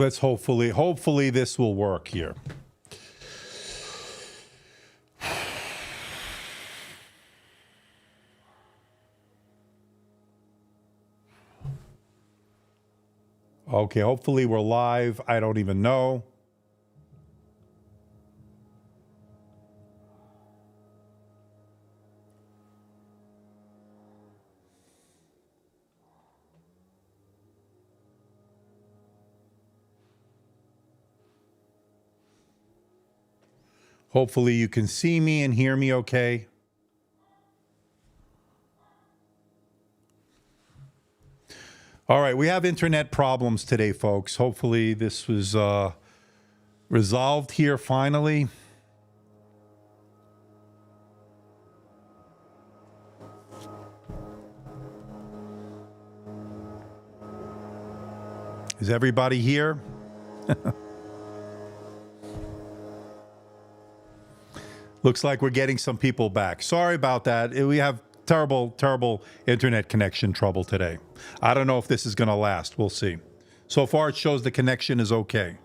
Let's hopefully this will work here. Okay, hopefully we're live. I don't even know. Hopefully you can see me and hear me okay. All right, we have internet problems today, folks. Hopefully this was resolved here finally. Is everybody here? Looks like we're getting some people back. Sorry about that. We have terrible internet connection trouble today. I don't know if this is going to last. We'll see. So far, it shows the connection is okay.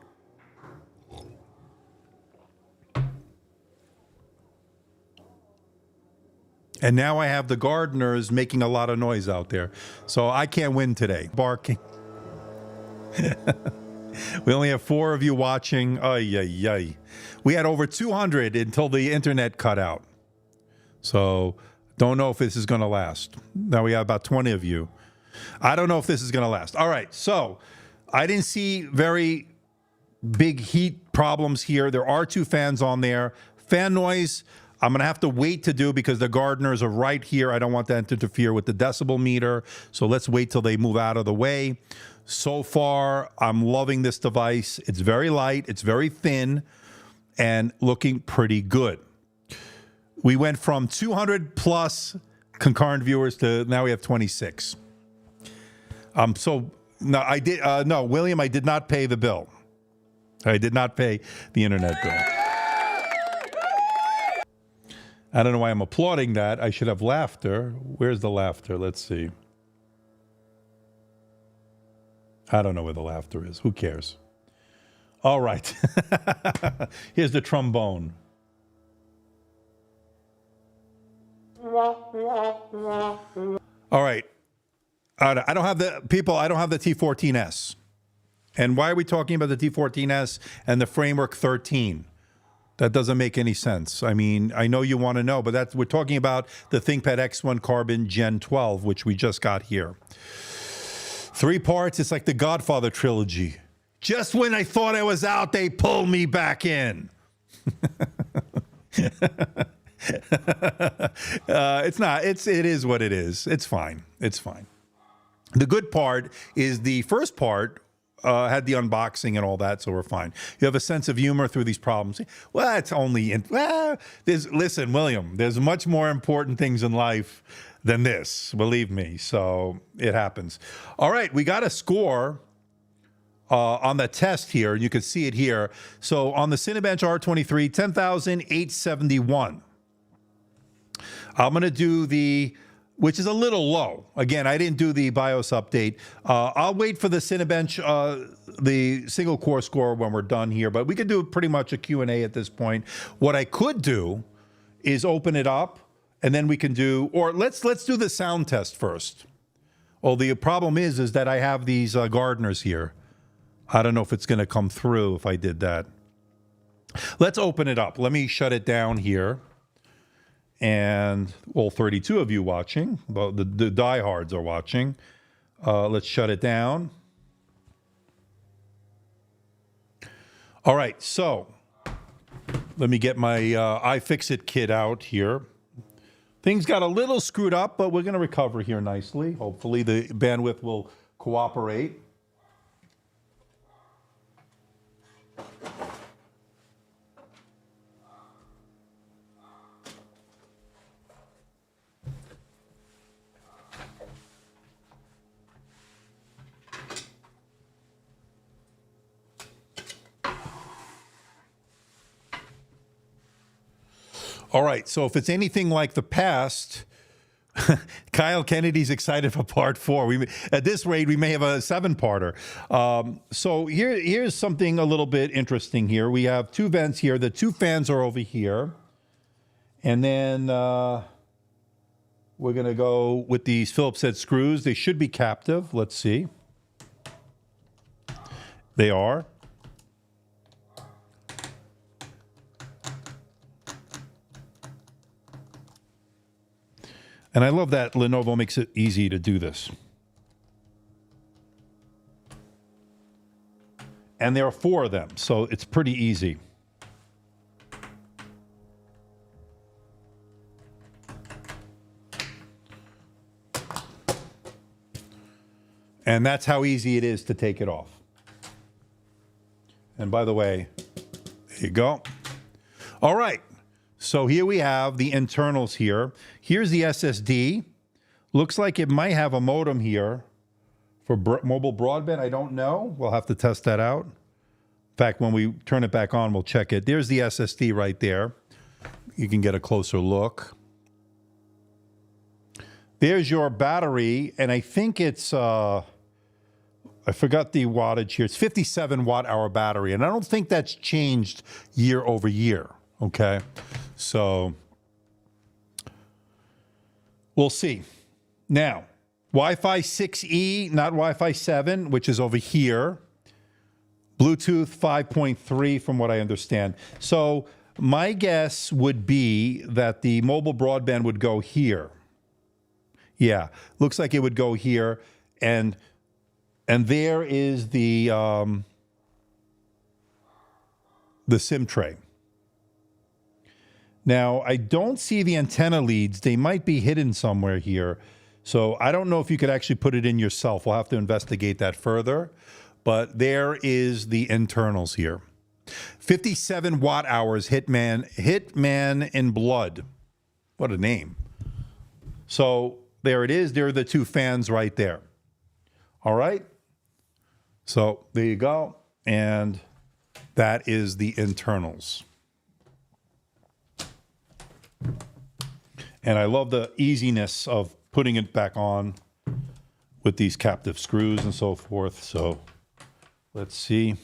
And now I have the gardeners making a lot of noise out there. So I can't win today. Barking. We only have 4 of you watching. Ay, ay, ay. We had over 200 until the internet cut out. So don't know if this is going to last. Now we have about 20 of you. I don't know if this is going to last. All right. So I didn't see very big heat problems here. There are 2 fans on there. Fan noise, I'm going to have to wait to do because the gardeners are right here. I don't want that to interfere with the decibel meter. So let's wait till they move out of the way. So far, I'm loving this device. It's very light. It's very thin and looking pretty good. We went from 200 plus concurrent viewers to now we have 26. No, William, I did not pay the bill. I did not pay the internet bill. I don't know why I'm applauding that. I should have laughter. Where's the laughter? Let's see. I don't know where the laughter is. Who cares? All right. Here's the trombone. All right. I don't have the T14S. And why are we talking about the T14S and the Framework 13? That doesn't make any sense. I mean, I know you want to know, but we're talking about the ThinkPad X1 Carbon Gen 12, which we just got here. 3 parts. It's like the Godfather trilogy. Just when I thought I was out, they pulled me back in. It's not. It is what it is. It's fine. It's fine. The good part is the first part had the unboxing and all that, so we're fine. You have a sense of humor through these problems. Well, it's only listen, William, there's much more important things in life than this, believe me. So it happens. All right, we got a score on the test here, and you can see it here. So on the Cinebench R23, 10,871. I'm going to do which is a little low. Again, I didn't do the BIOS update. I'll wait for the Cinebench, the single core score when we're done here, but we could do pretty much a Q&A at this point. What I could do is open it up, and then we can do, or let's do the sound test first. Well, the problem is that I have these gardeners here. I don't know if it's going to come through if I did that. Let's open it up. Let me shut it down here. And all 32 of you watching, well, the diehards are watching. Let's shut it down. All right, so let me get my iFixit kit out here. Things got a little screwed up, but we're going to recover here nicely. Hopefully the bandwidth will cooperate. All right, so if it's anything like the past, Kyle Kennedy's excited for part 4. At this rate, we may have a 7-parter. So here's something a little bit interesting here. We have 2 vents here. The 2 fans are over here. And then we're going to go with these Phillips head screws. They should be captive. Let's see. They are. And I love that Lenovo makes it easy to do this. And there are 4 of them, so it's pretty easy. And that's how easy it is to take it off. And by the way, there you go. All right. So here we have the internals here. Here's the SSD. Looks like it might have a modem here for mobile broadband. I don't know. We'll have to test that out. In fact, when we turn it back on, we'll check it. There's the SSD right there. You can get a closer look. There's your battery, and I think it's, I forgot the wattage here. It's 57 watt-hour battery, and I don't think that's changed year over year, okay? So we'll see. Now, Wi-Fi 6E, not Wi-Fi 7, which is over here. Bluetooth 5.3 from what I understand. So my guess would be that the mobile broadband would go here. Yeah, looks like it would go here. And there is the SIM tray. Now, I don't see the antenna leads. They might be hidden somewhere here. So I don't know if you could actually put it in yourself. We'll have to investigate that further. But there is the internals here. 57 watt hours, Hitman in Blood. What a name. So there it is. There are the 2 fans right there. All right. So there you go. And that is the internals. And I love the easiness of putting it back on with these captive screws and so forth. So let's see.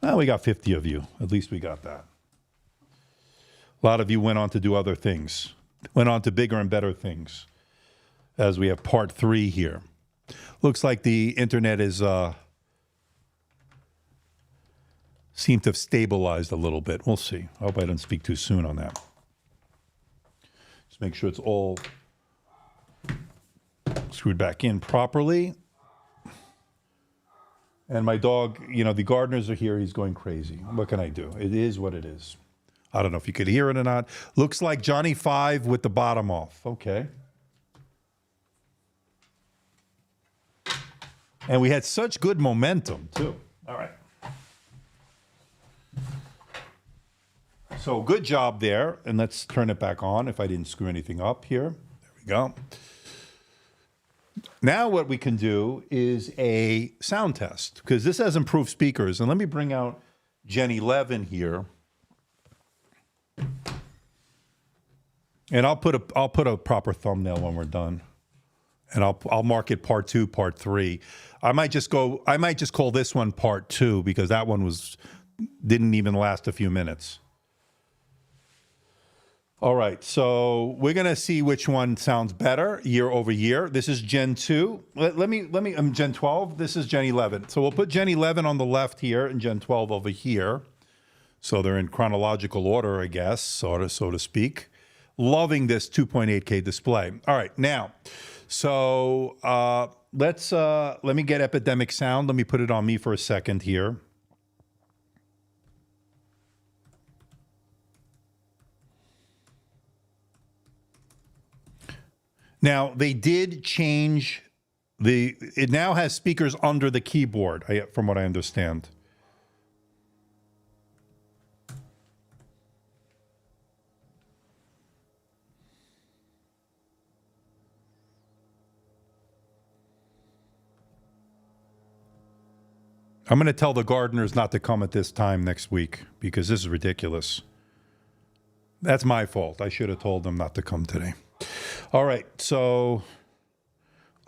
Well, we got 50 of you. At least we got that. A lot of you went on to do other things, went on to bigger and better things, as we have part 3 here. Looks like the internet is seem to have stabilized a little bit. We'll see. I hope I didn't speak too soon on that. Just make sure it's all screwed back in properly. And my dog, you know, the gardeners are here. He's going crazy. What can I do? It is what it is. I don't know if you could hear it or not. Looks like Johnny 5 with the bottom off. Okay. And we had such good momentum, too. All right. So good job there. And let's turn it back on if I didn't screw anything up here. There we go. Now what we can do is a sound test, because this has improved speakers. And let me bring out Gen 11 here. And I'll put a proper thumbnail when we're done. And I'll mark it part 2, part 3. I might just call this one part 2, because that one didn't even last a few minutes. All right, so we're gonna see which one sounds better year over year. This is Gen 2. Let me. Gen 12. This is Gen 11. So we'll put Gen 11 on the left here and Gen 12 over here. So they're in chronological order, I guess, so to speak. Loving this 2.8K display. All right, now, so let me get Epidemic Sound. Let me put it on me for a second here. Now, they did change it now has speakers under the keyboard, from what I understand. I'm going to tell the gardeners not to come at this time next week, because this is ridiculous. That's my fault. I should have told them not to come today. All right, so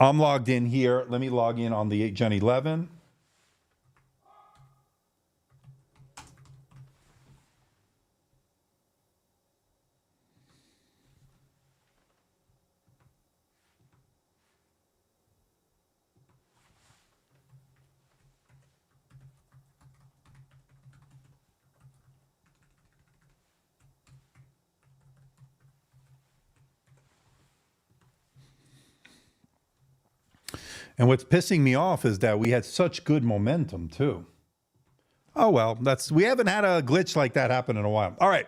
I'm logged in here. Let me log in on the Gen 11. And what's pissing me off is that we had such good momentum too. Oh well, we haven't had a glitch like that happen in a while. All right,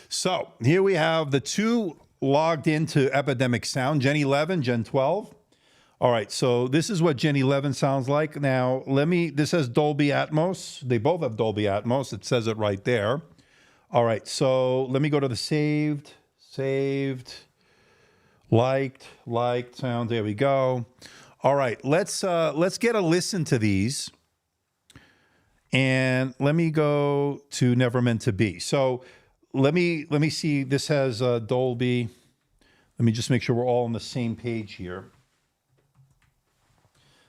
so here we have the two logged into Epidemic Sound, Gen 11, Gen 12. All right, so this is what Gen 11 sounds like. Now, this has Dolby Atmos. They both have Dolby Atmos. It says it right there. All right, so let me go to the saved, liked sound. There we go. All right, let's get a listen to these. And let me go to Never Meant to Be. So let me see. This has Dolby. Let me just make sure we're all on the same page here.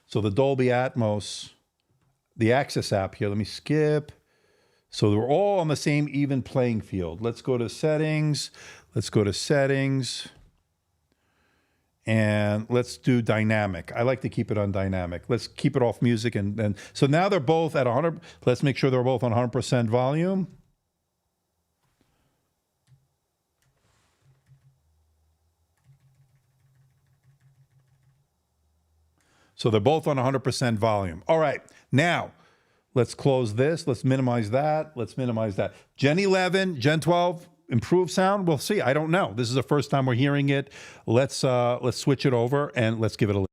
So the Dolby Atmos, the Access app here. Let me skip. So we're all on the same even playing field. Let's go to settings. And let's do dynamic. I like to keep it on dynamic. Let's keep it off music. And so now they're both at 100. Let's make sure they're both on 100% volume. So they're both on 100% volume. All right, now let's close this. Let's minimize that. Gen 11, Gen 12, improved sound. We'll see. I don't know. This is the first time we're hearing it. Let's switch it over and let's give it a listen.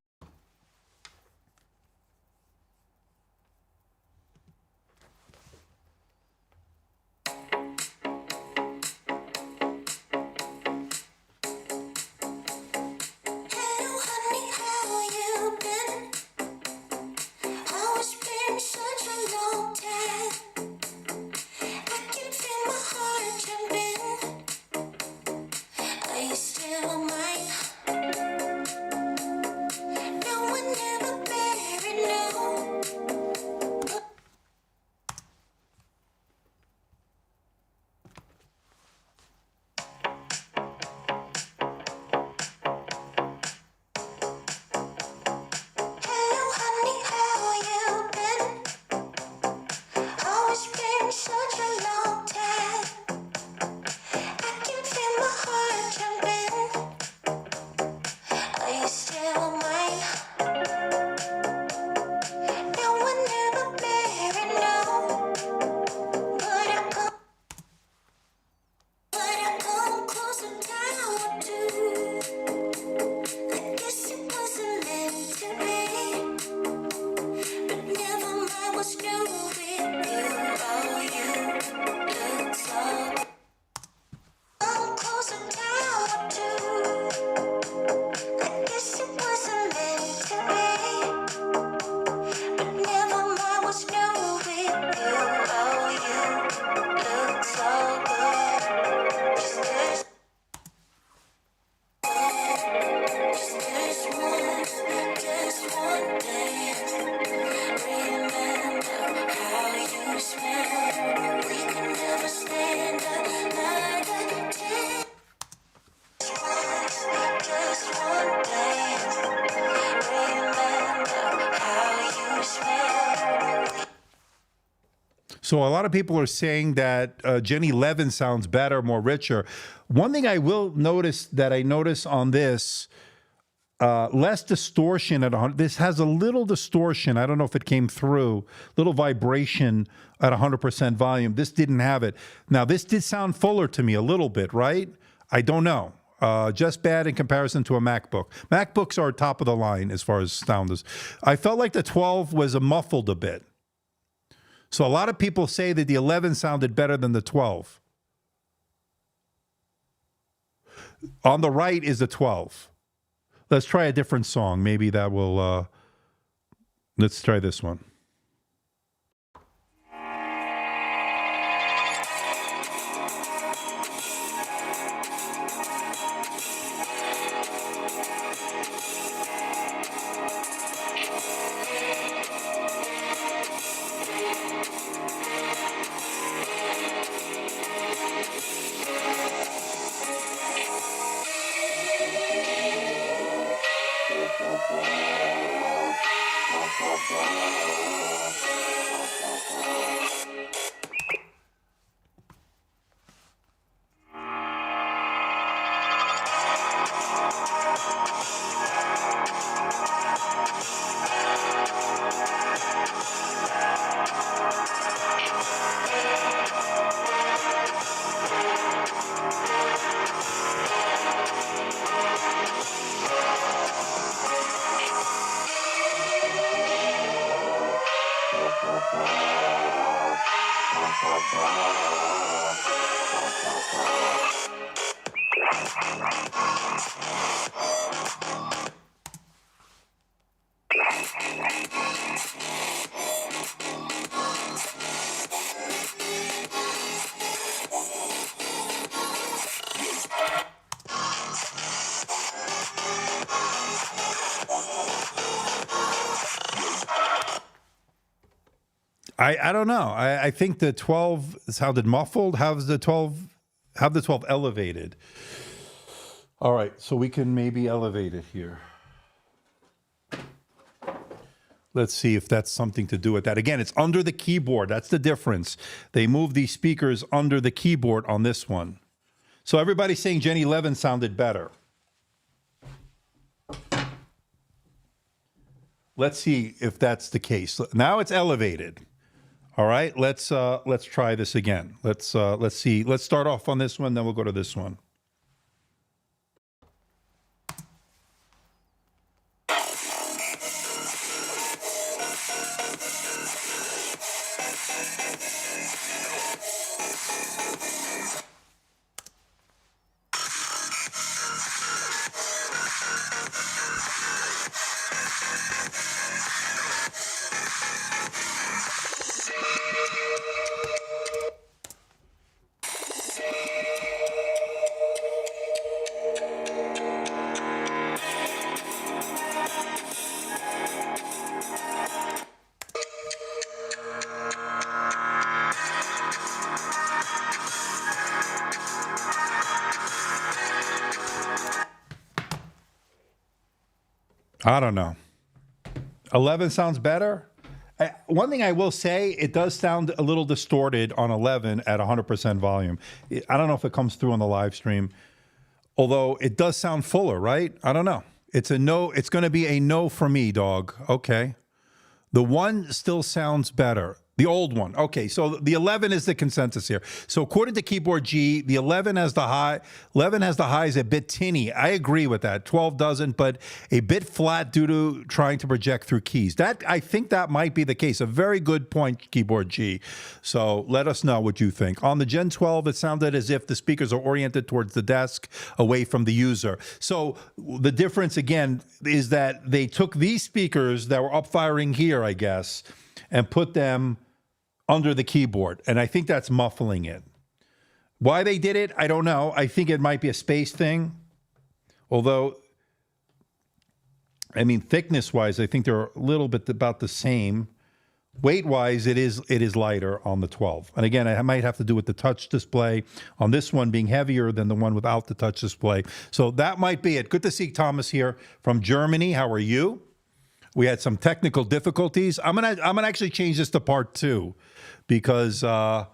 So a lot of people are saying that Gen 11 sounds better, more richer. One thing I will notice that I notice on this, less distortion at 100. This has a little distortion. I don't know if it came through. Little vibration at 100% volume. This didn't have it. Now, this did sound fuller to me a little bit, right? I don't know. Just bad in comparison to a MacBook. MacBooks are top of the line as far as sound is. I felt like the 12 was muffled a bit. So a lot of people say that the 11 sounded better than the 12. On the right is the 12. Let's try a different song. Maybe that will, let's try this one. I don't know. I think the 12 sounded muffled. Have the 12 elevated? All right, so we can maybe elevate it here. Let's see if that's something to do with that. Again, it's under the keyboard. That's the difference. They move these speakers under the keyboard on this one. So everybody's saying Gen 11 sounded better. Let's see if that's the case. Now it's elevated. All right, let's try this again. Let's see. Let's start off on this one, then we'll go to this one. I don't know. 11 sounds better. One thing I will say, it does sound a little distorted on 11 at 100% volume. I don't know if it comes through on the live stream, although it does sound fuller, right? I don't know. It's a no. It's going to be a no for me, dog. Okay. The one still sounds better. The old one. Okay, so the 11 is the consensus here. So according to Keyboard G, the 11 has the high. 11 has the high is a bit tinny. I agree with that. 12 doesn't, but a bit flat due to trying to project through keys. That I think that might be the case. A very good point, Keyboard G. So let us know what you think. On the Gen 12, it sounded as if the speakers are oriented towards the desk, away from the user. So the difference again is that they took these speakers that were up firing here, I guess, and put them under the keyboard. And I think that's muffling it. Why they did it, I don't know. I think it might be a space thing. Although, I mean, thickness-wise, I think they're a little bit about the same. Weight-wise, it is lighter on the 12. And again, I might have to do with the touch display on this one being heavier than the one without the touch display. So that might be it. Good to see Thomas here from Germany. How are you? We had some technical difficulties. I'm gonna actually change this to part 2 because I'm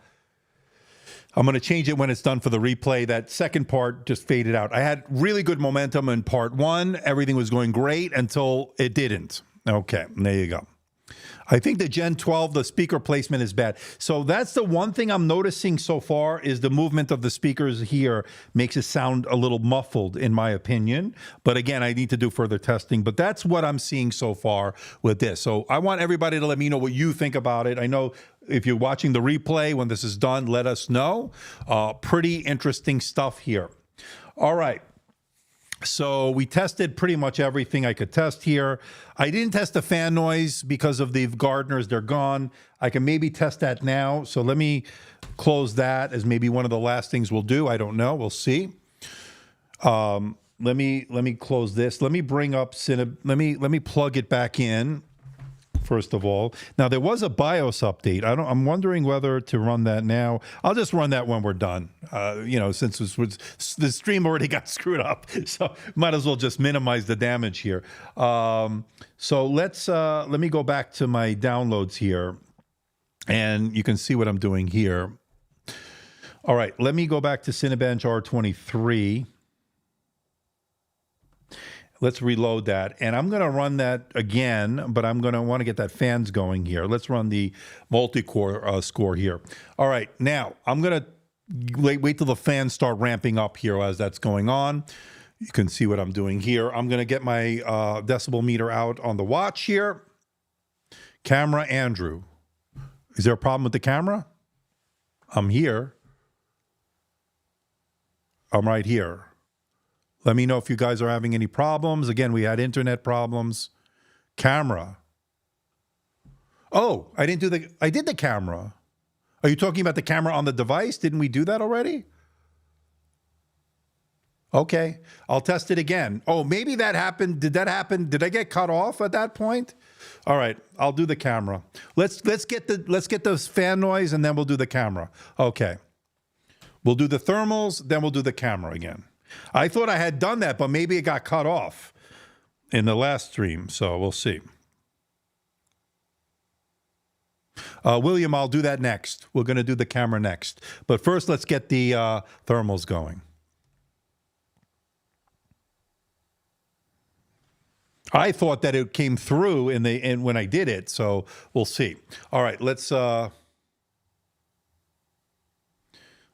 gonna change it when it's done for the replay. That second part just faded out. I had really good momentum in part 1. Everything was going great until it didn't. Okay, there you go. I think the Gen 12, the speaker placement is bad. So that's the one thing I'm noticing so far is the movement of the speakers here makes it sound a little muffled, in my opinion. But again, I need to do further testing. But that's what I'm seeing so far with this. So I want everybody to let me know what you think about it. I know if you're watching the replay, when this is done, let us know. Pretty interesting stuff here. All right. So we tested pretty much everything I could test here. I didn't test the fan noise because of the Gardners. They're gone. I can maybe test that now. So let me close that as maybe one of the last things we'll do. I don't know. We'll see. Let me close this. Let me bring up let me plug it back in first of all. Now, there was a BIOS update. I'm wondering whether to run that now. I'll just run that when we're done. Since the stream already got screwed up, so might as well just minimize the damage here. So let me go back to my downloads here, and you can see what I'm doing here. All right, let me go back to Cinebench R23. Let's reload that. And I'm going to run that again, but I'm going to want to get that fans going here. Let's run the multi-core score here. All right, now I'm going to wait till the fans start ramping up here as that's going on. You can see what I'm doing here. I'm going to get my decibel meter out on the watch here. Camera, Andrew. Is there a problem with the camera? I'm here. I'm right here. Let me know if you guys are having any problems. Again, we had internet problems. Camera. Oh, I did the camera. Are you talking about the camera on the device? Didn't we do that already? Okay, I'll test it again. Oh, maybe that happened. Did that happen? Did I get cut off at that point? All right, I'll do the camera. Let's get the fan noise and then we'll do the camera. Okay. We'll do the thermals, then we'll do the camera again. I thought I had done that, but maybe it got cut off in the last stream, so we'll see. William, I'll do that next. We're going to do the camera next. But first, let's get the thermals going. I thought that it came through when I did it, so we'll see. All right, let's...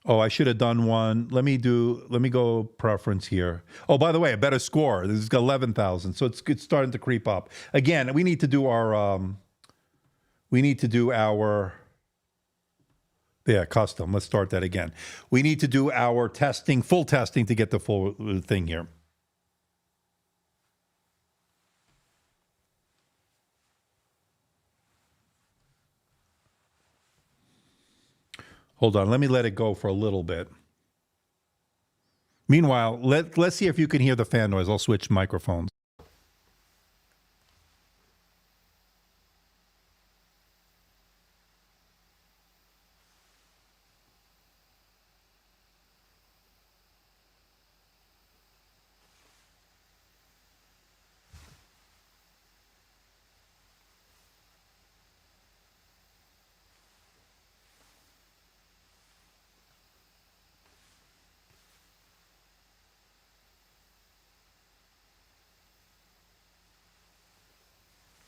Oh, I should have done one. Let me go preference here. Oh, by the way, a better score. This is 11,000, so it's starting to creep up. Again, we need to do our custom. Let's start that again. We need to do our testing, full testing to get the full thing here. Hold on, let me let it go for a little bit. Meanwhile, let's see if you can hear the fan noise. I'll switch microphones.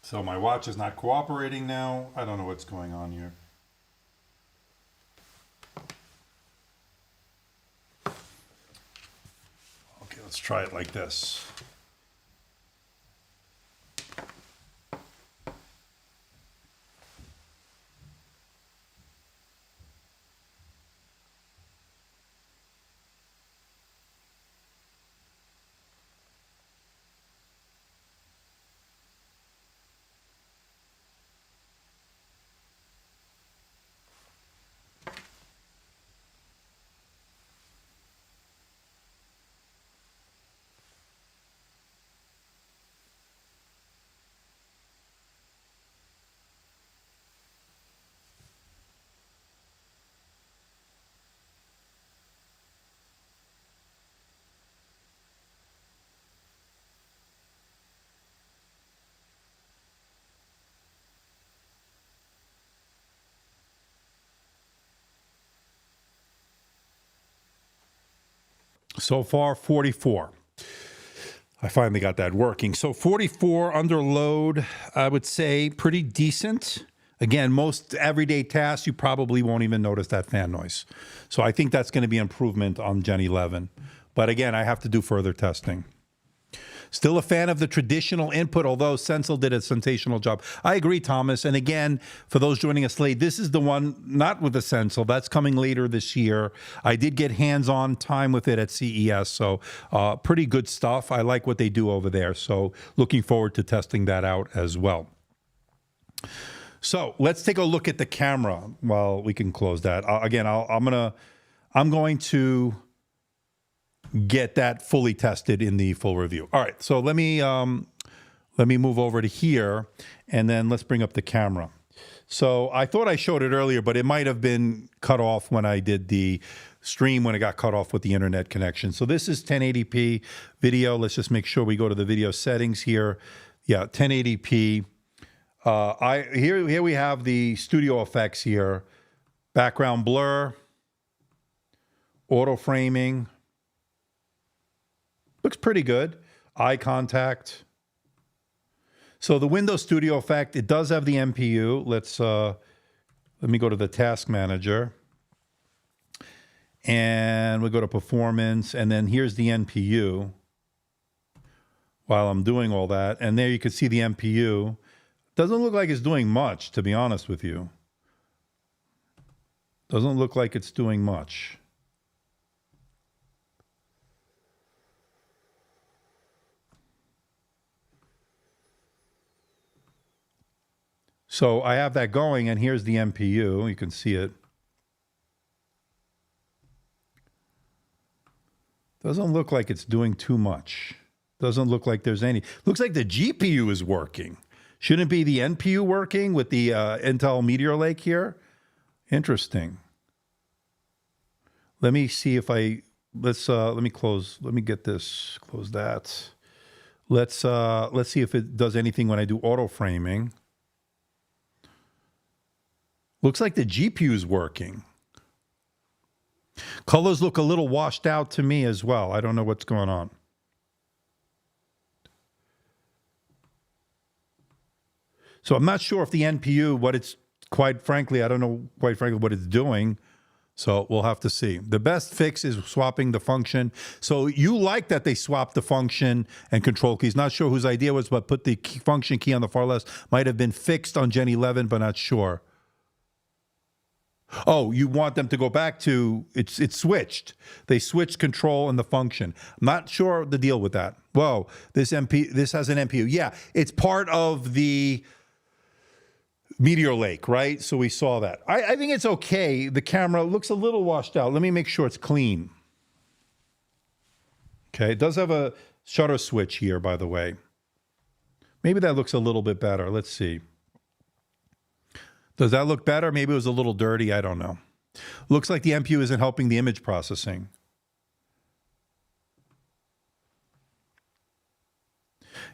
So my watch is not cooperating now. I don't know what's going on here. Okay, let's try it like this. So far, 44. I finally got that working. So 44 under load, I would say pretty decent. Again, most everyday tasks, you probably won't even notice that fan noise. So I think that's going to be improvement on Gen 11. But again, I have to do further testing. Still a fan of the traditional input, although Sensel did a sensational job. I agree, Thomas. And again, for those joining us late, this is the one not with the Sensel. That's coming later this year. I did get hands-on time with it at CES, so pretty good stuff. I like what they do over there, so looking forward to testing that out as well. So let's take a look at the camera. Well, we can close that. Again, I'm going to get that fully tested in the full review. All right, so let me Let me move over to here, and then let's bring up the camera. So I thought I showed it earlier, but it might have been cut off when I did the stream, when it got cut off with the internet connection. So this is 1080p video. Let's just make sure we go to the video settings here. Yeah, 1080p. Here we have the studio effects here. Background blur, auto framing. Looks pretty good. Eye contact. So the Windows Studio effect, it does have the NPU. Let me go to the task manager. And we go to performance, and then here's the NPU while I'm doing all that. And there you can see the NPU. Doesn't look like it's doing much, to be honest with you. Doesn't look like it's doing much. So I have that going, and here's the NPU. You can see it. Doesn't look like it's doing too much. Doesn't look like there's any. Looks like the GPU is working. Shouldn't it be the NPU working with the Intel Meteor Lake here? Interesting. Let me see if let me get this, close that. Let's see if it does anything when I do auto framing. Looks like the GPU is working. Colors look a little washed out to me as well. I don't know what's going on. So I'm not sure if the NPU, quite frankly, I don't know quite frankly what it's doing. So we'll have to see. The best fix is swapping the function. So you like that they swapped the function and control keys. Not sure whose idea was, but put the function key on the far left. Might have been fixed on Gen 11, but not sure. Oh, you want them to go back to, it's switched. They switched control and the function. I'm not sure the deal with that. Whoa, this has an NPU. Yeah, it's part of the Meteor Lake, right? So we saw that. I think it's okay. The camera looks a little washed out. Let me make sure it's clean. Okay, it does have a shutter switch here, by the way. Maybe that looks a little bit better. Let's see. Does that look better? Maybe it was a little dirty. I don't know. Looks like the NPU isn't helping the image processing.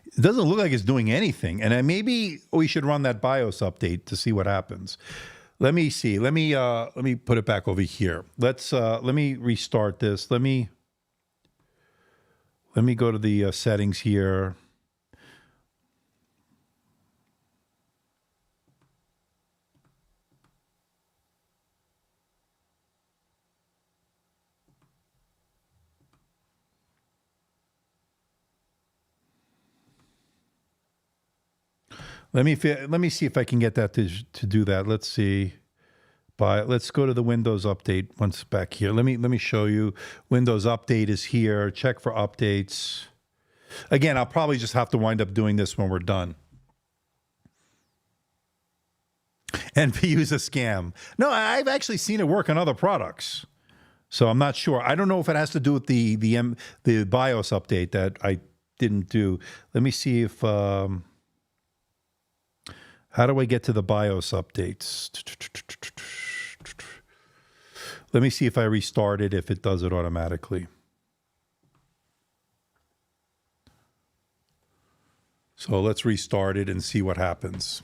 It doesn't look like it's doing anything. And maybe we should run that BIOS update to see what happens. Let me see. Let me put it back over here. Let me restart this. Let me go to the settings here. Let me see if I can get that to do that. Let's see. Let's go to the Windows Update once back here. Let me show you. Windows Update is here. Check for updates. Again, I'll probably just have to wind up doing this when we're done. NPU is a scam. No, I've actually seen it work on other products. So I'm not sure. I don't know if it has to do with the BIOS update that I didn't do. Let me see if... how do I get to the BIOS updates? Let me see if I restart it, if it does it automatically. So let's restart it and see what happens.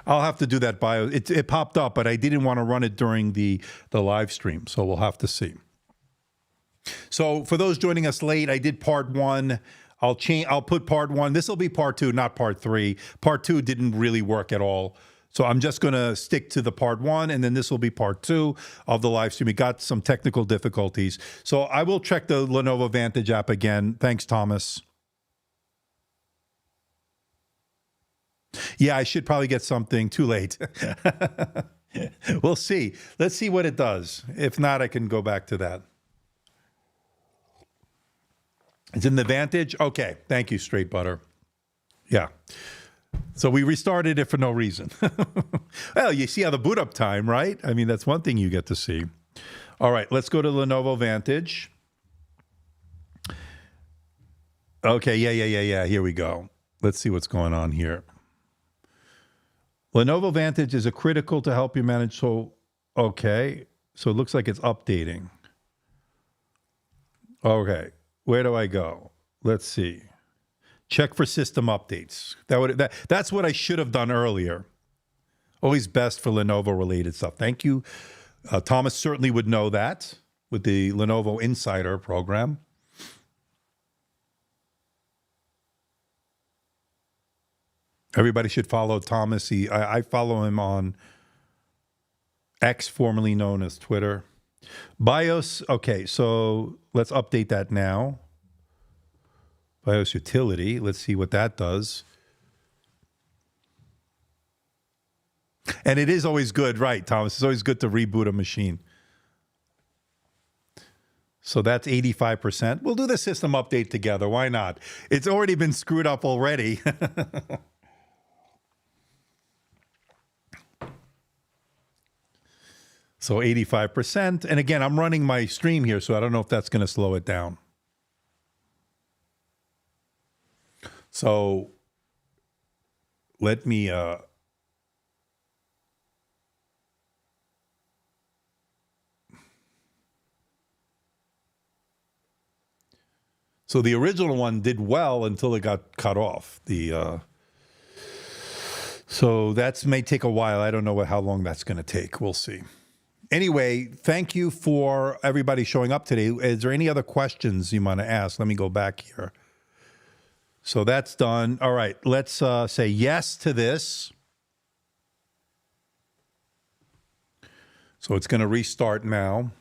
I'll have to do that BIOS. It popped up, but I didn't want to run it during the live stream, so we'll have to see. So for those joining us late, I did part 1. I'll put part 1. This will be part 2, not part 3. Part 2 didn't really work at all. So I'm just going to stick to the part 1, and then this will be part 2 of the live stream. We got some technical difficulties. So I will check the Lenovo Vantage app again. Thanks, Thomas. Yeah, I should probably get something. Too late. We'll see. Let's see what it does. If not, I can go back to that. It's in the Vantage? Okay. Thank you, Straight Butter. Yeah. So we restarted it for no reason. Well, you see how the boot up time, right? I mean, that's one thing you get to see. All right. Let's go to Lenovo Vantage. Okay, yeah. Here we go. Let's see what's going on here. Lenovo Vantage is a critical to help you manage. So, okay. So it looks like it's updating. Okay. Where do I go? Let's see. Check for system updates. That's what I should have done earlier. Always best for Lenovo related stuff. Thank you. Thomas certainly would know that with the Lenovo Insider program. Everybody should follow Thomas. I follow him on X, formerly known as Twitter. BIOS, okay, so let's update that now. BIOS utility, let's see what that does. And it is always good, right, Thomas? It's always good to reboot a machine. So that's 85%. We'll do the system update together. Why not? It's already been screwed up already. So 85%. And again, I'm running my stream here, so I don't know if that's going to slow it down. So let me... So the original one did well until it got cut off. So that may take a while. I don't know how long that's going to take. We'll see. Anyway, thank you for everybody showing up today. Is there any other questions you want to ask? Let me go back here. So that's done. All right, let's say yes to this. So it's going to restart now.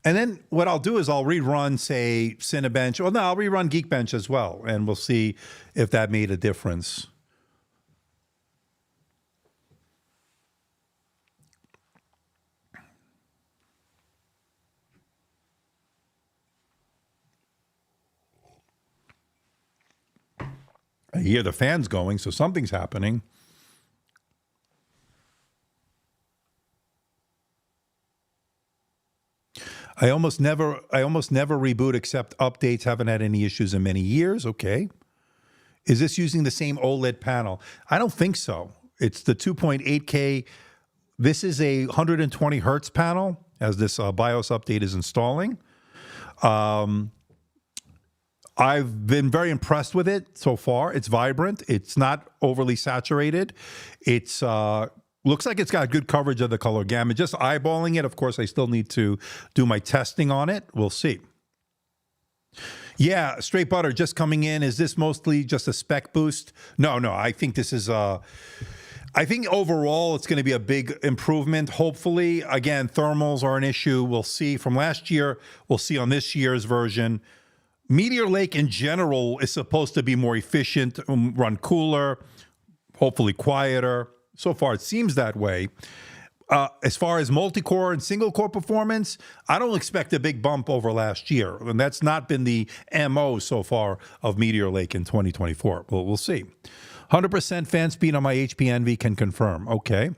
And then what I'll do is I'll rerun, say, Cinebench. Well, no, I'll rerun Geekbench as well, and we'll see if that made a difference. I hear the fans going, so something's happening. I almost never reboot except updates. Haven't had any issues in many years. Okay. Is this using the same OLED panel? I don't think so. It's the 2.8K. This is a 120 hertz panel as this BIOS update is installing. I've been very impressed with it so far. It's vibrant. It's not overly saturated. It's looks like it's got good coverage of the color gamut. Just eyeballing it, of course, I still need to do my testing on it. We'll see. Yeah, Straight Butter just coming in. Is this mostly just a spec boost? No. I think this is I think overall it's going to be a big improvement, hopefully. Again, thermals are an issue. We'll see from last year. We'll see on this year's version. Meteor Lake in general is supposed to be more efficient, run cooler, hopefully quieter. So far, it seems that way. As far as multi-core and single-core performance, I don't expect a big bump over last year. And that's not been the MO so far of Meteor Lake in 2024. Well, we'll see. 100% fan speed on my HP Envy can confirm. Okay.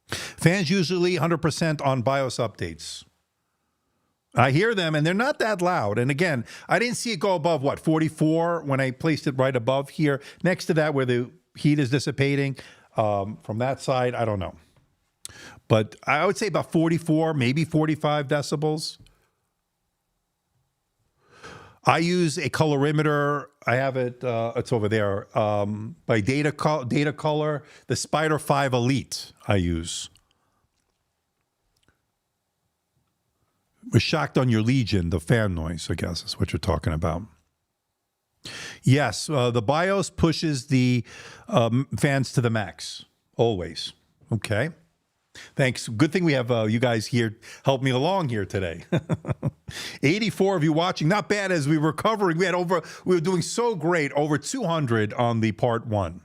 Fans usually 100% on BIOS updates. I hear them, and they're not that loud. And again, I didn't see it go above, 44 when I placed it right above here. Next to that, where the heat is dissipating from that side, I don't know. But I would say about 44, maybe 45 decibels. I use a colorimeter. I have it, it's over there, by Data Color, the Spider 5 Elite I use. We're shocked on your Legion, the fan noise, I guess is what you're talking about. Yes, the BIOS pushes the fans to the max, always. Okay. Thanks. Good thing we have you guys here help me along here today. 84 of you watching. Not bad as we were covering. We were doing so great, over 200 on the part 1.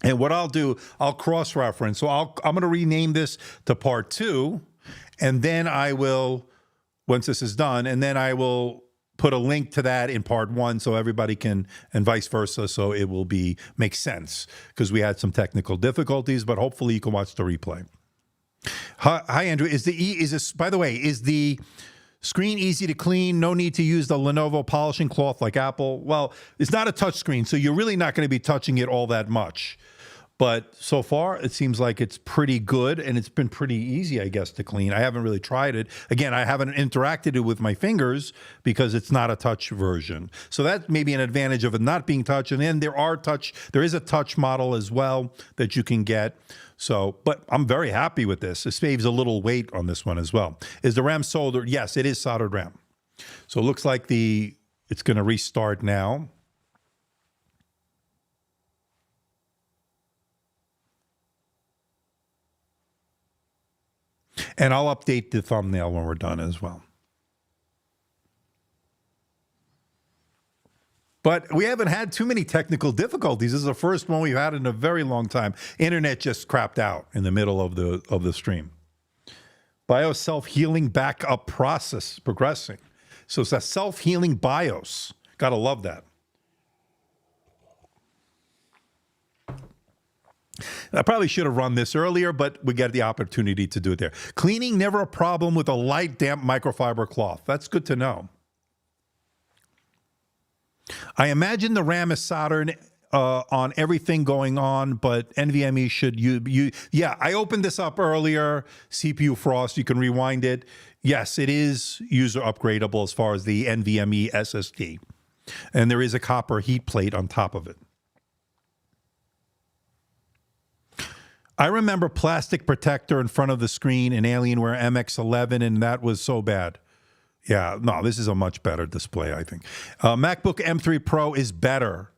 And what I'll do, I'll cross-reference. So I'm going to rename this to part 2, and then I will, once this is done, and then I will put a link to that in part 1 so everybody can, and vice versa, so it will make sense, because we had some technical difficulties, but hopefully you can watch the replay. Hi, Andrew. Is this, by the way, is the screen easy to clean? No need to use the Lenovo polishing cloth like Apple. Well, it's not a touch screen, so you're really not going to be touching it all that much. But so far, it seems like it's pretty good, and it's been pretty easy, I guess, to clean. I haven't really tried it. Again, I haven't interacted it with my fingers because it's not a touch version. So that may be an advantage of it not being touch. And then there is a touch model as well that you can get. So, but I'm very happy with this. It saves a little weight on this one as well. Is the RAM soldered? Yes, it is soldered RAM. So it looks like it's going to restart now. And I'll update the thumbnail when we're done as well. But we haven't had too many technical difficulties. This is the first one we've had in a very long time. Internet just crapped out in the middle of the stream. BIOS self-healing backup process progressing. So it's a self-healing BIOS. Gotta love that. I probably should have run this earlier, but we get the opportunity to do it there. Cleaning, never a problem with a light, damp microfiber cloth. That's good to know. I imagine the RAM is soldered on everything going on, but NVMe should yeah, I opened this up earlier. CPU Frost, you can rewind it. Yes, it is user upgradable as far as the NVMe SSD. And there is a copper heat plate on top of it. I remember plastic protector in front of the screen in Alienware MX11, and that was so bad. Yeah, no, this is a much better display, I think. MacBook M3 Pro is better.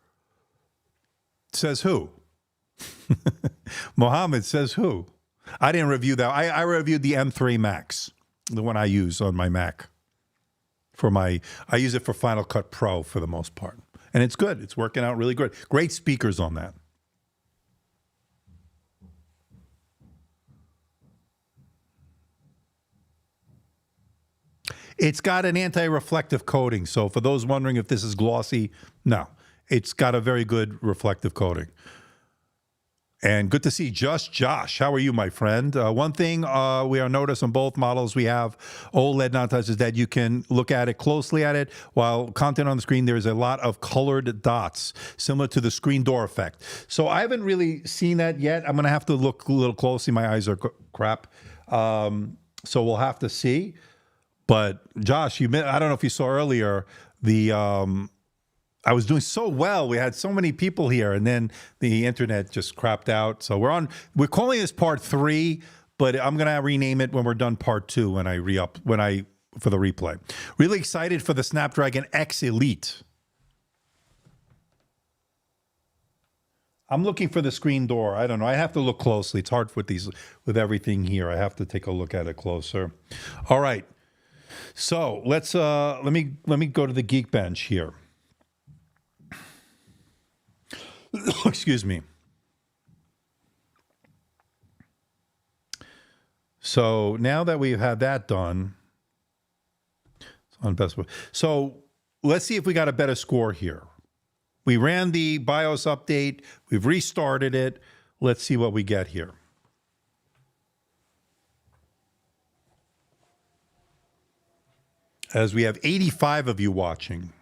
Says who? Mohammed says who? I didn't review that. I reviewed the M3 Max, the one I use on my Mac. I use it for Final Cut Pro for the most part. And it's good. It's working out really good. Great speakers on that. It's got an anti-reflective coating. So for those wondering if this is glossy, no. It's got a very good reflective coating. And good to see Josh. How are you, my friend? One thing we are noticed on both models we have OLED non-touch is that you can look at it closely at it. While content on the screen, there's a lot of colored dots, similar to the screen door effect. So I haven't really seen that yet. I'm going to have to look a little closely. My eyes are crap. So we'll have to see. But Josh, I don't know if you saw earlier, I was doing so well. We had so many people here, and then the internet just crapped out. So we're calling this part 3, but I'm gonna rename it when we're done part 2 for the replay. Really excited for the Snapdragon X Elite. I'm looking for the screen door. I don't know. I have to look closely. It's hard with everything here. I have to take a look at it closer. All right. So let me go to the Geekbench here. Excuse me. So now that we've had that done, it's on best. So let's see if we got a better score here. We ran the BIOS update. We've restarted it. Let's see what we get here. As we have 85 of you watching.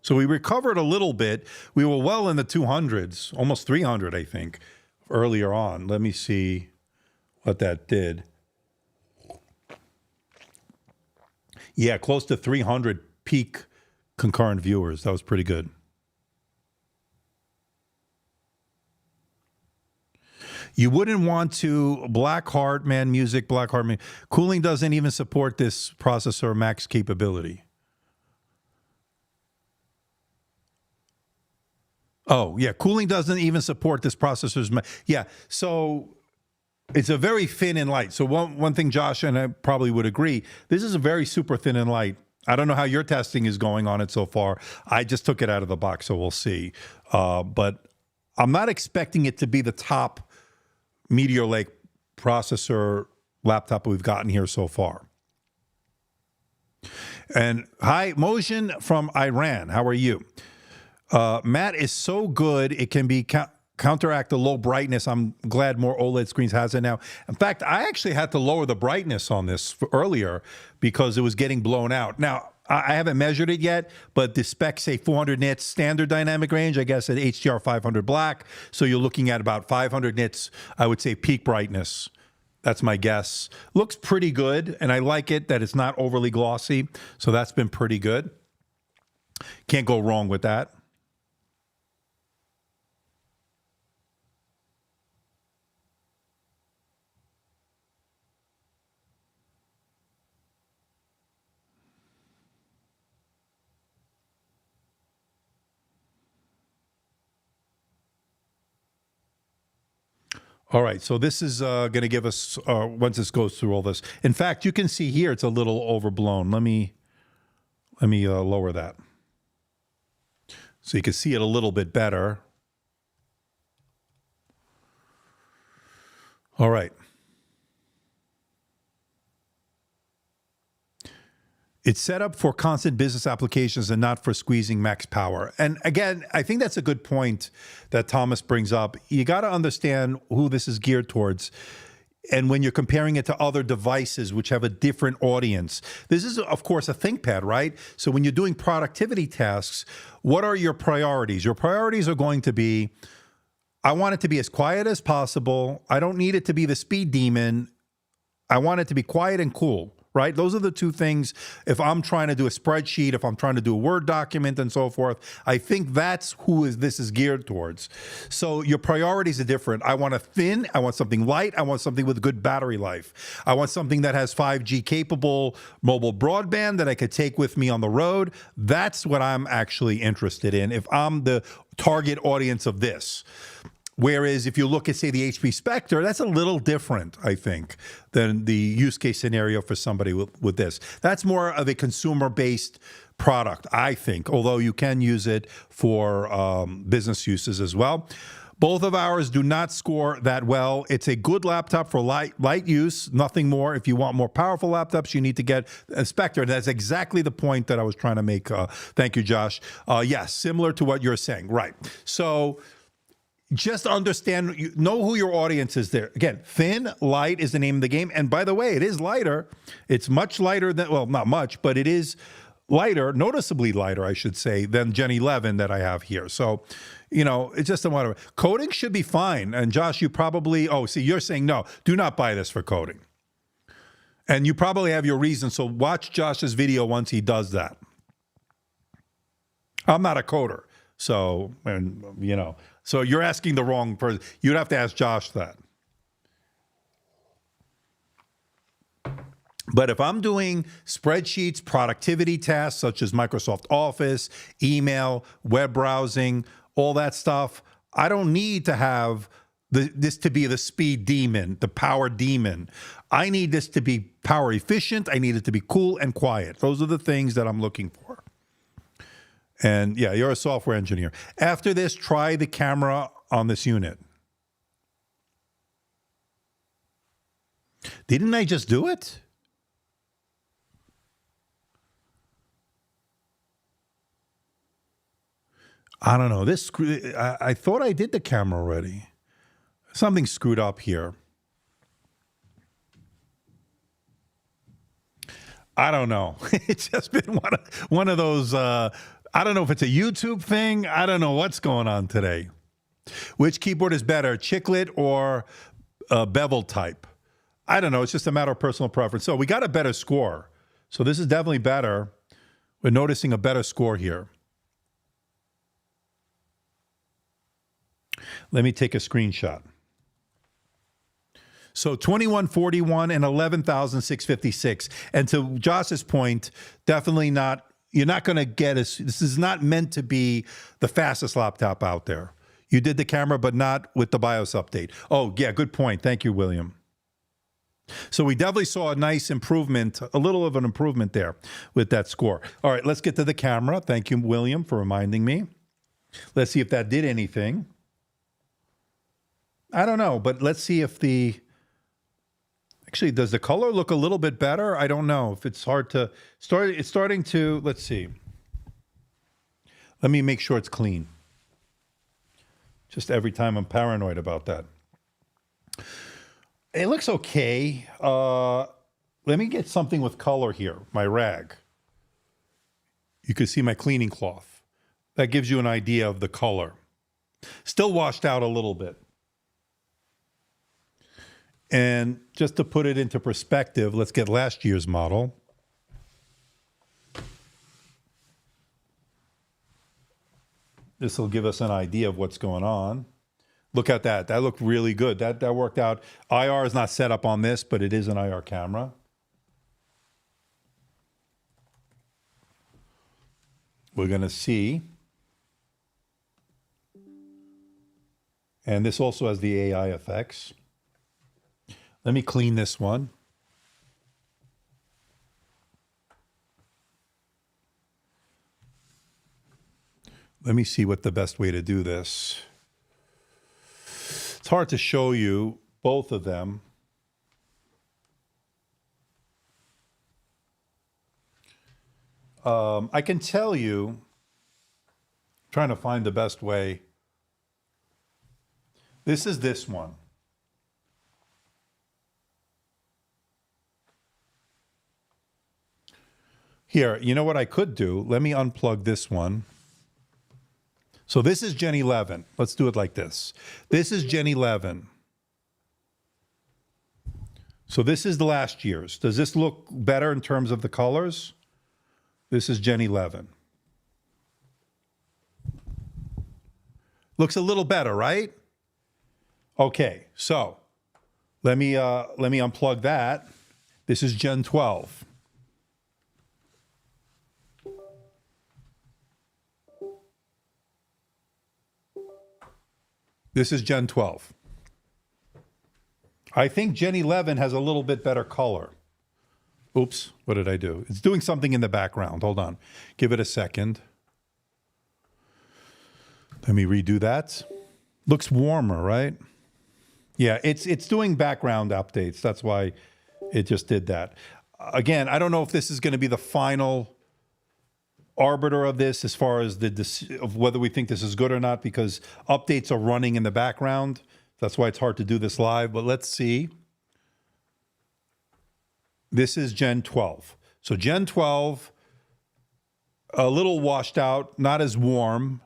So we recovered a little bit. We were well in the 200s, almost 300, I think, earlier on. Let me see what that did. Yeah, close to 300 peak concurrent viewers. That was pretty good. You wouldn't want to Blackheart, man, music, Blackheart, man. Cooling doesn't even support this processor max capability. Oh, yeah, cooling doesn't even support this processor's. Yeah, so it's a very thin and light. So one thing, Josh, and I probably would agree, this is a very super thin and light. I don't know how your testing is going on it so far. I just took it out of the box, so we'll see. But I'm not expecting it to be the top Meteor Lake processor laptop we've gotten here so far. And hi, Motion from Iran. How are you? Matt is so good, it can be counteract the low brightness. I'm glad more OLED screens has it now. In fact, I actually had to lower the brightness on this earlier because it was getting blown out. Now, I haven't measured it yet, but the specs say 400 nits standard dynamic range, I guess at HDR 500 black. So you're looking at about 500 nits, I would say peak brightness. That's my guess. Looks pretty good, and I like it that it's not overly glossy. So that's been pretty good. Can't go wrong with that. All right, so this is going to give us, once this goes through all this. In fact, you can see here it's a little overblown. Let me lower that so you can see it a little bit better. All right. It's set up for constant business applications and not for squeezing max power. And again, I think that's a good point that Thomas brings up. You got to understand who this is geared towards. And when you're comparing it to other devices which have a different audience, this is, of course, a ThinkPad, right? So when you're doing productivity tasks, what are your priorities? Your priorities are going to be, I want it to be as quiet as possible. I don't need it to be the speed demon. I want it to be quiet and cool. Right? Those are the two things. If I'm trying to do a spreadsheet, if I'm trying to do a Word document and so forth, I think that's who this is geared towards. So your priorities are different. I want a thin, I want something light, I want something with good battery life. I want something that has 5G capable mobile broadband that I could take with me on the road. That's what I'm actually interested in if I'm the target audience of this. Whereas if you look at, say, the HP Spectre, that's a little different, I think, than the use case scenario for somebody with this. That's more of a consumer-based product, I think, although you can use it for business uses as well. Both of ours do not score that well. It's a good laptop for light use, nothing more. If you want more powerful laptops, you need to get a Spectre. That's exactly the point that I was trying to make. Thank you, Josh. Yes, similar to what you're saying. Right. So just understand, know who your audience is there. Again, thin, light is the name of the game. And by the way, it is lighter. It's much lighter than, well, not much, but it is lighter, noticeably lighter, I should say, than Gen 11 that I have here. So, you know, it's just a matter of, coding should be fine. And Josh, you probably, you're saying, no, do not buy this for coding. And you probably have your reasons. So watch Josh's video once he does that. I'm not a coder. So, and you know, so you're asking the wrong person. You'd have to ask Josh that. But if I'm doing spreadsheets, productivity tasks such as Microsoft Office, email, web browsing, all that stuff, I don't need to have this to be the speed demon, the power demon. I need this to be power efficient. I need it to be cool and quiet. Those are the things that I'm looking for. And yeah, you're a software engineer. After this, try the camera on this unit. Didn't I just do it? I don't know. I thought I did the camera already. Something screwed up here. I don't know. It's just been one of those... I don't know if it's a YouTube thing. I don't know what's going on today. Which keyboard is better, chiclet or bevel type? I don't know. It's just a matter of personal preference. So we got a better score. So this is definitely better. We're noticing a better score here. Let me take a screenshot. So 2141 and 11,656. And to Josh's point, definitely not. You're not going to get this is not meant to be the fastest laptop out there. You did the camera, but not with the BIOS update. Oh, yeah, good point. Thank you, William. So we definitely saw a nice improvement, a little of an improvement there with that score. All right, let's get to the camera. Thank you, William, for reminding me. Let's see if that did anything. I don't know, but let's see if actually, does the color look a little bit better? I don't know if it's hard to start. It's starting to, let's see. Let me make sure it's clean. Just every time I'm paranoid about that. It looks okay. Let me get something with color here, my rag. You can see my cleaning cloth. That gives you an idea of the color. Still washed out a little bit. And just to put it into perspective, let's get last year's model. This will give us an idea of what's going on. Look at that. That looked really good. That worked out. IR is not set up on this, but it is an IR camera. We're going to see. And this also has the AI effects. Let me clean this one. Let me see what the best way to do this. It's hard to show you both of them. I can tell you, trying to find the best way. This is this one. Here, you know what I could do? Let me unplug this one. So this is Gen 11. Let's do it like this. This is Gen 11. So this is the last year's. Does this look better in terms of the colors? This is Gen 11. Looks a little better, right? Okay, so let me unplug that. This is Gen 12. This is Gen 12. I think Gen 11 has a little bit better color. Oops, what did I do? It's doing something in the background. Hold on. Give it a second. Let me redo that. Looks warmer, right? Yeah, it's doing background updates. That's why it just did that. Again, I don't know if this is going to be the final arbiter of this as far as of whether we think this is good or not, because updates are running in the background. That's why it's hard to do this live, but let's see. This is Gen 12. So Gen 12, a little washed out, not as warm.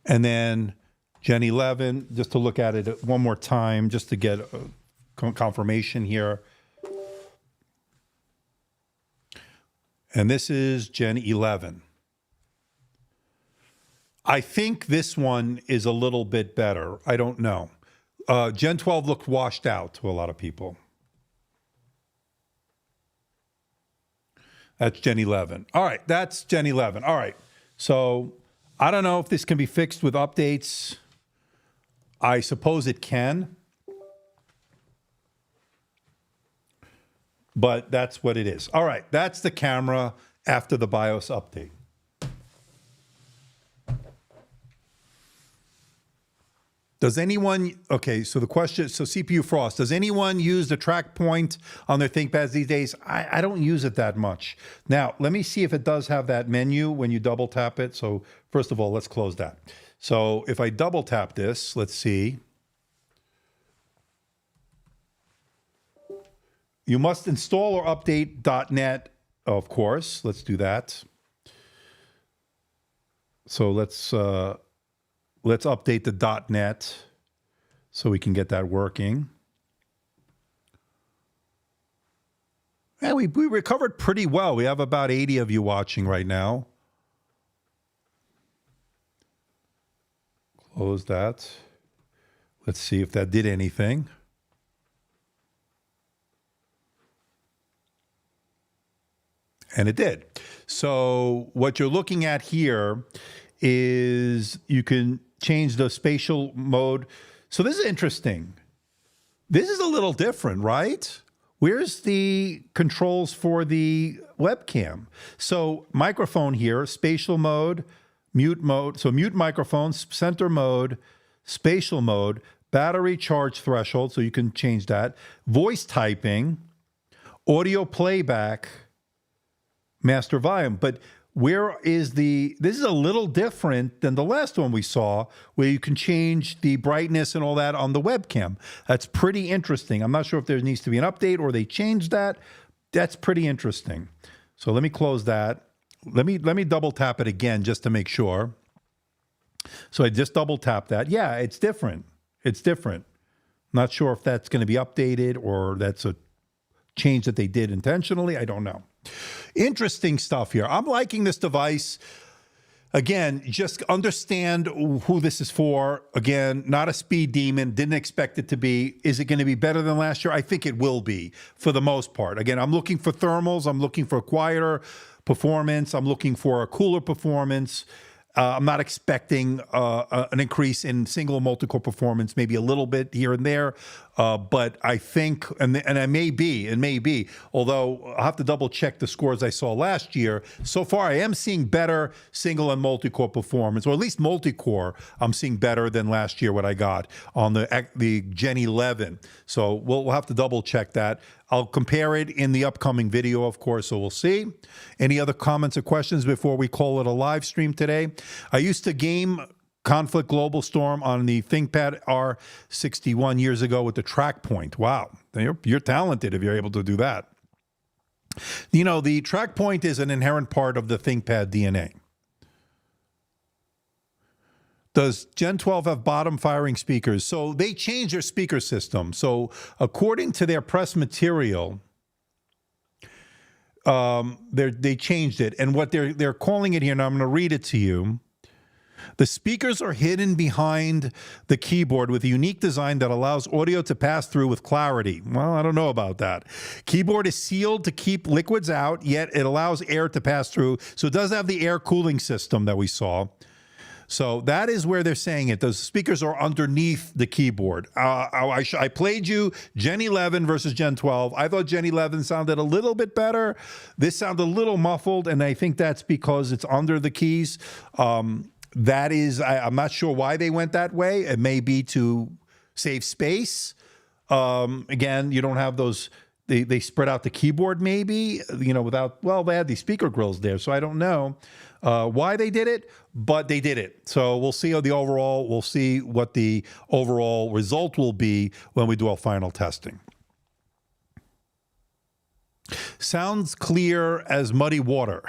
And then Gen 11, just to look at it one more time, just to get confirmation here. And this is Gen 11. I think this one is a little bit better. I don't know. Gen 12 looked washed out to a lot of people. That's Gen 11. All right, that's Gen 11. All right. So I don't know if this can be fixed with updates. I suppose it can. But that's what it is. All right, that's the camera after the BIOS update. Does anyone, okay, so the question, so CPU Frost, does anyone use the track point on their ThinkPads these days? I don't use it that much. Now, let me see if it does have that menu when you double tap it. So first of all, let's close that. So if I double tap this, let's see. You must install or update .NET, of course. Let's do that. So let's update the .NET so we can get that working. And we recovered pretty well. We have about 80 of you watching right now. Close that. Let's see if that did anything. And it did. So what you're looking at here is you can change the spatial mode. So this is interesting. This is a little different, right? Where's the controls for the webcam? So microphone here, spatial mode, mute mode. So mute microphone, center mode, spatial mode, battery charge threshold. So you can change that. Voice typing, audio playback, master volume. But Where is this is a little different than the last one we saw, where you can change the brightness and all that on the webcam. That's pretty interesting. I'm not sure if there needs to be an update or they changed that. That's pretty interesting. So let me close that. Let me double tap it again just to make sure. So I just double tap that. Yeah, it's different. It's different. Not sure if that's going to be updated or that's a change that they did intentionally. I don't know. Interesting stuff here. I'm liking this device. Again, just understand who this is for. Again, not a speed demon. Didn't expect it to be. Is it going to be better than last year? I think it will be for the most part. Again, I'm looking for thermals. I'm looking for quieter performance. I'm looking for a cooler performance. I'm not expecting an increase in single multi-core performance, maybe a little bit here and there. But I think, and it may be, although I'll have to double check the scores I saw last year. So far, I am seeing better single and multi-core performance, or at least multi-core, I'm seeing better than last year what I got on the Gen 11. So we'll have to double check that. I'll compare it in the upcoming video, of course, so we'll see. Any other comments or questions before we call it a live stream today? I used to game Conflict Global Storm on the ThinkPad R61 years ago with the track point. Wow, you're talented if you're able to do that. You know, the track point is an inherent part of the ThinkPad DNA. Does Gen 12 have bottom-firing speakers? So they changed their speaker system. So according to their press material, they changed it. And what they're calling it here, and I'm going to read it to you. The speakers are hidden behind the keyboard with a unique design that allows audio to pass through with clarity. Well, I don't know about that. Keyboard is sealed to keep liquids out, yet it allows air to pass through. So it does have the air cooling system that we saw. So that is where they're saying it. Those speakers are underneath the keyboard. I played you Gen 11 versus Gen 12. I thought Gen 11 sounded a little bit better. This sounded a little muffled, and I think that's because it's under the keys. That is, I'm not sure why they went that way. It may be to save space. Again, you don't have those. They spread out the keyboard maybe, without, well, they had these speaker grills there, so I don't know why they did it, but they did it. So we'll see we'll see what the overall result will be when we do our final testing. Sounds clear as muddy water.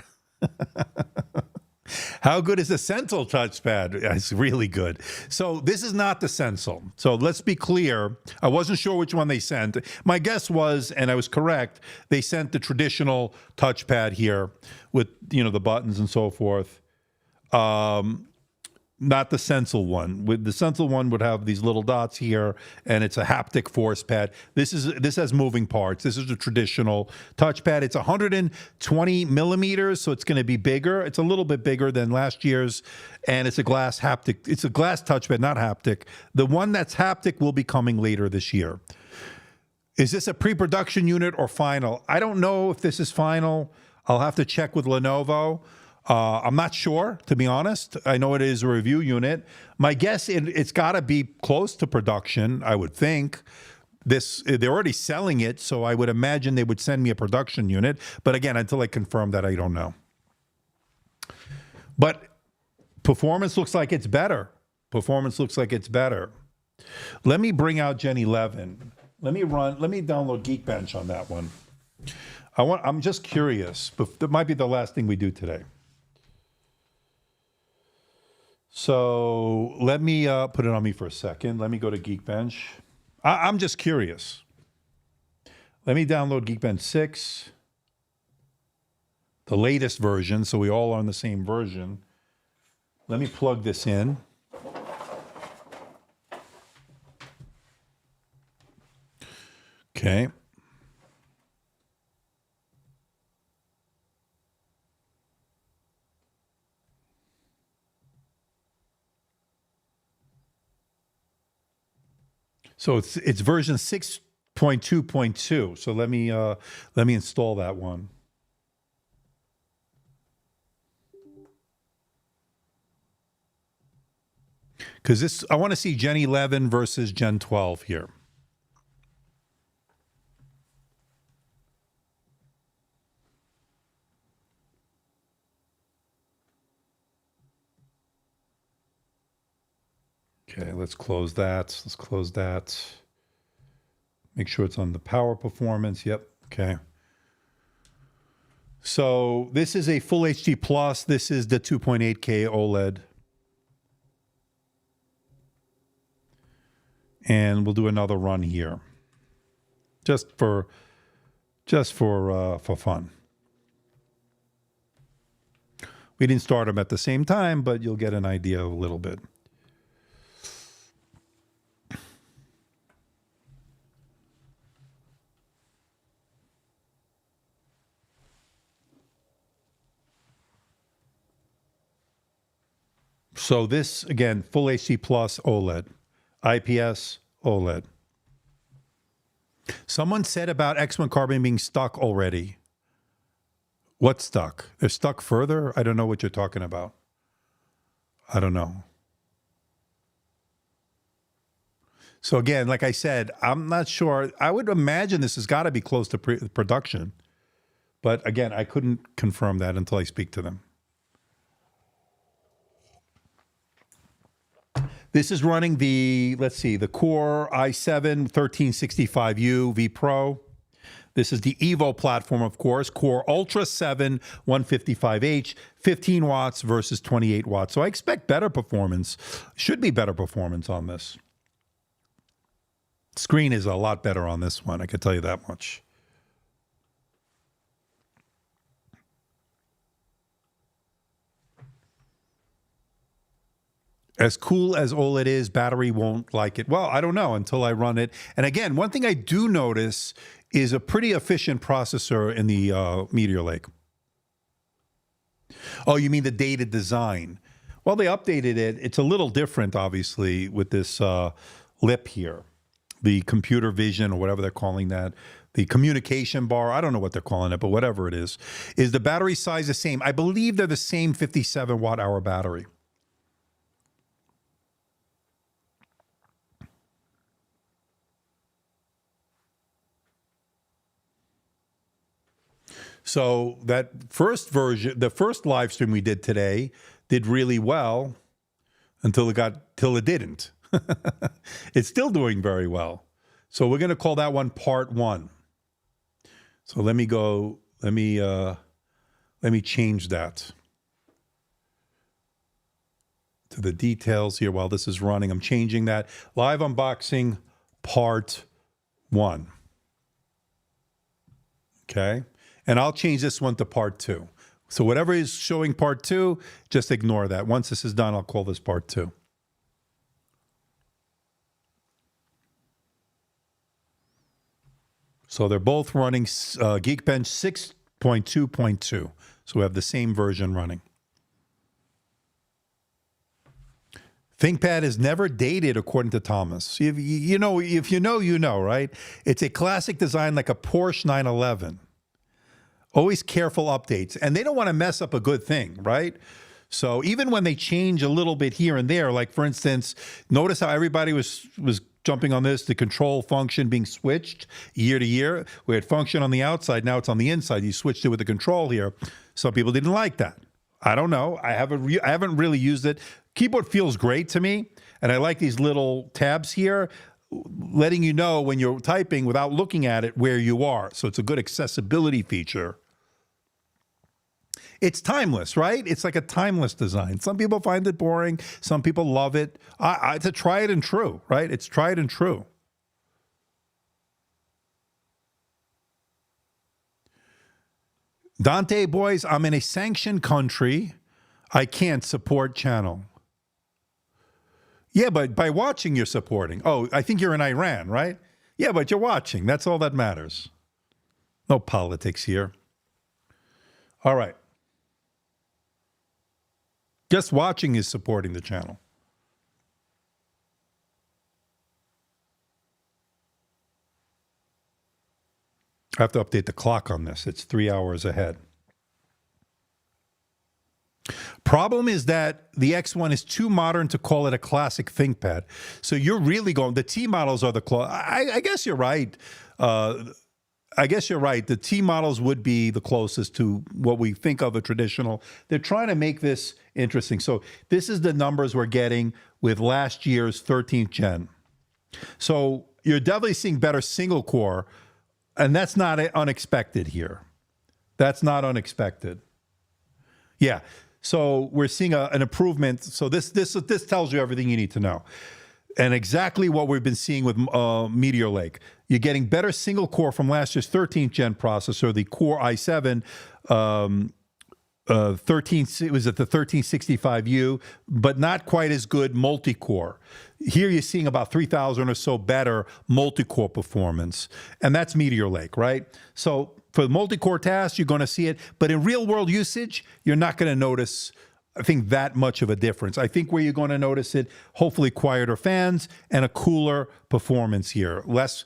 How good is the Sentinel touchpad? It's really good. So this is not the Sentinel. So let's be clear. I wasn't sure which one they sent. My guess was, and I was correct, they sent the traditional touchpad here with, the buttons and so forth. Not the Sentinel one. With the Sentinel one would have these little dots here, and it's a haptic force pad. This has moving parts. This is a traditional touchpad. It's 120 millimeters, so it's going to be bigger. It's a little bit bigger than last year's, and it's a glass haptic. It's a glass touchpad, not haptic. The one that's haptic will be coming later this year. Is this a pre-production unit or final? I don't know if this is final. I'll have to check with Lenovo. I'm not sure, to be honest. I know it is a review unit. My guess, it's got to be close to production, I would think. They're already selling it, so I would imagine they would send me a production unit. But again, until I confirm that, I don't know. But performance looks like it's better. Performance looks like it's better. Let me bring out Gen 11. Let me download Geekbench on that one. I'm just curious, but that might be the last thing we do today. So let me put it on me for a second. Let me go to Geekbench. I'm just curious. Let me download Geekbench 6, the latest version, so we all are on the same version. Let me plug this in. Okay. So it's version 6.2.2. So let me install that one. Because I want to see Gen 11 versus Gen 12 here. Okay, let's close that. Let's close that. Make sure it's on the power performance. Yep. Okay. So this is a full HD plus. This is the 2.8K OLED. And we'll do another run here. Just for fun. We didn't start them at the same time, but you'll get an idea a little bit. So this, again, Full HD Plus OLED, IPS OLED. Someone said about X1 Carbon being stuck already. What's stuck? They're stuck further? I don't know what you're talking about. I don't know. So again, like I said, I'm not sure. I would imagine this has got to be close to production. But again, I couldn't confirm that until I speak to them. This is running the, let's see, the Core i7 1365U V Pro. This is the Evo platform, of course, Core Ultra 7 155H, 15 watts versus 28 watts. So I expect better performance. Should be better performance on this. Screen is a lot better on this one, I can tell you that much. As cool as OLED is, battery won't like it. Well, I don't know until I run it. And again, one thing I do notice is a pretty efficient processor in the Meteor Lake. Oh, you mean the dated design? Well, they updated it. It's a little different, obviously, with this lip here. The computer vision, or whatever they're calling that. The communication bar, I don't know what they're calling it, but whatever it is. Is the battery size the same? I believe they're the same 57 watt-hour battery. So that first version, the first live stream we did today, did really well till it didn't. It's still doing very well. So we're going to call that one part 1. So let me change that to the details here while this is running. I'm changing that. Live unboxing part 1. Okay. And I'll change this one to part 2. So whatever is showing part 2, just ignore that. Once this is done, I'll call this part 2. So they're both running Geekbench 6.2.2. So we have the same version running. ThinkPad is never dated, according to Thomas. If you know, you know, right? It's a classic design like a Porsche 911. Always careful updates. And they don't want to mess up a good thing, right? So even when they change a little bit here and there, like for instance, notice how everybody was jumping on this, the control function being switched year to year. We had function on the outside, now it's on the inside. You switched it with the control here. Some people didn't like that. I don't know. I haven't really used it. Keyboard feels great to me, and I like these little tabs here, letting you know when you're typing without looking at it where you are. So it's a good accessibility feature. It's timeless, right? It's like a timeless design. Some people find it boring. Some people love it. It's a tried and true, right? It's tried and true. Dante, boys, I'm in a sanctioned country. I can't support channel. Yeah, but by watching, you're supporting. Oh, I think you're in Iran, right? Yeah, but you're watching. That's all that matters. No politics here. All right. Just watching is supporting the channel. I have to update the clock on this. It's 3 hours ahead. Problem is that the X1 is too modern to call it a classic ThinkPad. So you're really going, the T models are the, I guess you're right. I guess you're right. The T models would be the closest to what we think of a traditional. They're trying to make this interesting. So this is the numbers we're getting with last year's 13th gen. So you're definitely seeing better single core, and that's not unexpected here. That's not unexpected. Yeah. So we're seeing an improvement. So this tells you everything you need to know. And exactly what we've been seeing with Meteor Lake. You're getting better single core from last year's 13th gen processor, the Core i7 it was at the 1365U, but not quite as good multi-core. Here you're seeing about 3,000 or so better multi-core performance, and that's Meteor Lake, right? So for the multi-core tasks, you're going to see it, but in real-world usage, you're not going to notice, I think, that much of a difference. I think where you're going to notice it, hopefully quieter fans and a cooler performance here, less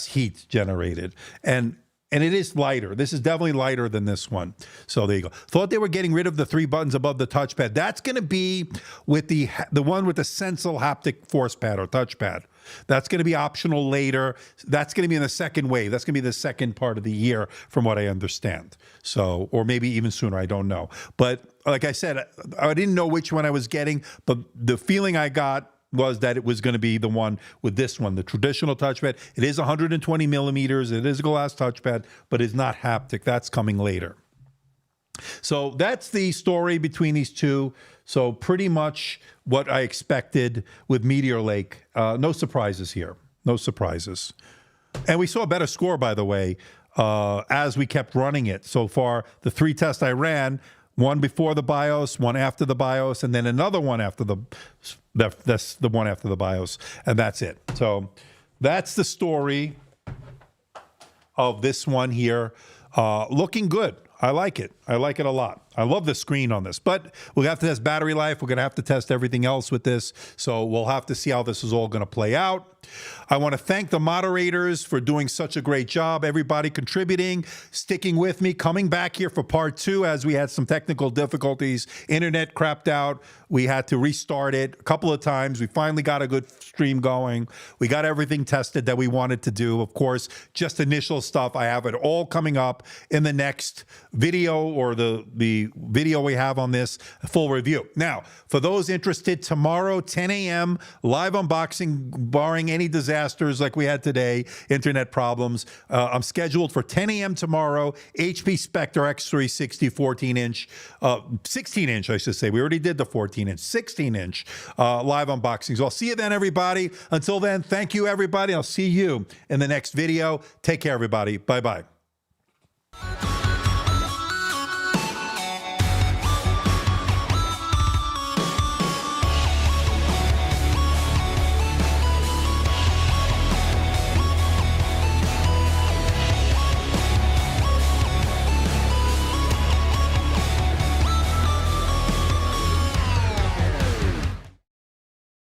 heat generated. And it is lighter. This is definitely lighter than this one. So there you go. Thought they were getting rid of the 3 buttons above the touchpad. That's going to be with the one with the Sensal haptic force pad or touchpad. That's going to be optional later. That's going to be in the second wave. That's going to be the second part of the year, from what I understand. So, or maybe even sooner. I don't know. But like I said, I didn't know which one I was getting, but the feeling I got was that it was going to be the one with this one, the traditional touchpad. It is 120 millimeters. It is a glass touchpad, but it's not haptic. That's coming later. So that's the story between these two. So pretty much what I expected with Meteor Lake. No surprises here. No surprises. And we saw a better score, by the way, as we kept running it. So far, the 3 tests I ran, one before the BIOS, one after the BIOS, and then another one after that's the one after the BIOS, and that's it. So that's the story of this one here. Looking good. I like it. I like it a lot. I love the screen on this, but we'll have to test battery life. We're going to have to test everything else with this. So we'll have to see how this is all going to play out. I want to thank the moderators for doing such a great job. Everybody contributing, sticking with me, coming back here for part 2 as we had some technical difficulties. Internet crapped out. We had to restart it a couple of times. We finally got a good stream going. We got everything tested that we wanted to do. Of course, just initial stuff. I have it all coming up in the next video, or the video we have on this, full review. Now, for those interested, tomorrow, 10 a.m., live unboxing, barring any disasters like we had today, internet problems. I'm scheduled for 10 a.m. tomorrow, HP Spectre X360 14-inch, 16-inch, I should say. We already did the 14-inch, 16-inch live unboxings. So I'll see you then, everybody. Until then, thank you, everybody. I'll see you in the next video. Take care, everybody. Bye-bye.